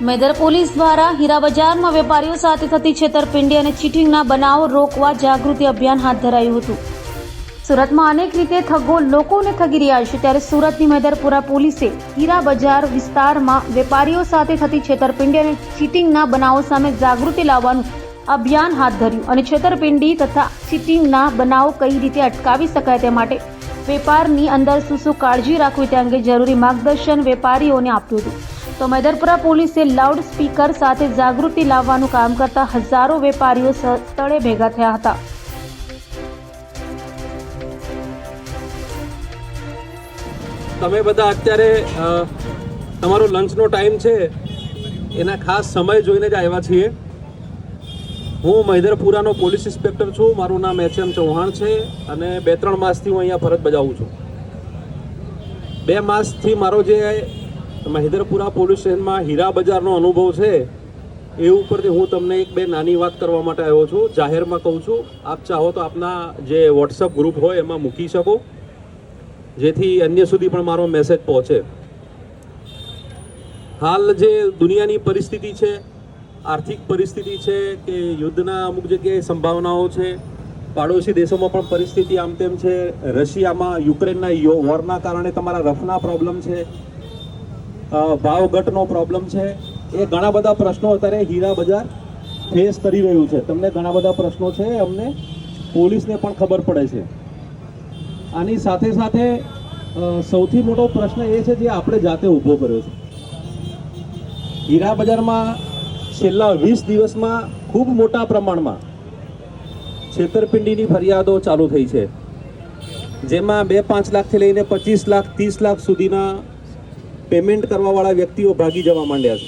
મેદર police દ્વારા હીરા બજારમાં વેપારીઓ સાથે થતી છેતરપિંડી અને ચીટિંગના બનાવો રોકવા જાગૃતિ અભિયાન હાથ ધરાયું હતું। સુરતમાં અનેક રીતે ઠગો લોકોને ઠગી રહ્યા છે, ત્યારે સુરતની મેદરપુરા પોલીસે હીરા બજાર વિસ્તારમાં વેપારીઓ સાથે થતી છેતરપિંડી અને ચીટિંગના બનાવો સામે જાગૃતિ લાવવાનું અભિયાન હાથ ધર્યું અને છેતરપિંડી તથા ચીટિંગના બનાવો કઈ રીતે અટકાવી શકાય તે માટે વેપારની અંદર શું કાળજી રાખવી તે અંગે જરૂરી માર્ગદર્શન વેપારીઓને આપ્યું હતું। તો મેદરપુરા પોલીસે લાઉડ સ્પીકર સાથે જાગૃતિ લાવવાનું કામ કરતા હજારો વેપારીઓ સ્થળે ભેગા થયા હતા। તમે બધા અત્યારે તમારો લંચનો ટાઈમ છે એના ખાસ સમય જોઈને જ આવ્યા છીએ। હું મેદરપુરાનો પોલીસ ઇન્સ્પેક્ટર છું, મારું નામ HM ચૌહાણ છે અને 2-3 માસથી હું અહીંયા ફરજ બજાવું છું। 2 માસથી મારો જે મેદરપુરા પોલીસ સ્ટેશનમાં હીરા બજારનો અનુભવ છે એ ઉપરથી હું તમને 1-2 નાની વાત કરવા માટે આવ્યો છું। જાહેરમાં કહું છું, આપ ચાહો તો આપના જે વોટ્સઅપ ગ્રુપ હોય એમાં મૂકી શકો, જેથી અન્ય સુધી પણ મારો મેસેજ પહોંચે। હાલ જે દુનિયાની પરિસ્થિતિ છે, આર્થિક પરિસ્થિતિ છે કે યુદ્ધના અમુક જગ્યાએ સંભાવનાઓ છે, પાડોશી દેશોમાં પણ પરિસ્થિતિ આમ તેમ છે, રશિયામાં યુક્રેનના વોરના કારણે તમારા રફના પ્રોબ્લેમ છે, ભાવ ઘટનો પ્રોબ્લેમ છે, એ ઘણા બધા પ્રશ્નો અત્યારે હીરા બજાર ફેસ કરી રહ્યું છે। તમને ઘણા બધા પ્રશ્નો છે, અમને પોલીસને પણ ખબર પડે છે। આની સાથે સાથે સૌથી મોટો પ્રશ્ન એ છે જે આપણે જાતે ઊભો કર્યો છે। હીરા બજારમાં છેલ્લા 20 દિવસમાં ખૂબ મોટા પ્રમાણમાં છેતરપિંડીની ફરિયાદો ચાલુ થઈ છે, જેમાં 2-5 લાખથી લઈને 25 લાખ 30 લાખ સુધીના પેમેન્ટ કરવાવાળા વ્યક્તિઓ ભાગી જવા માંડ્યા છે।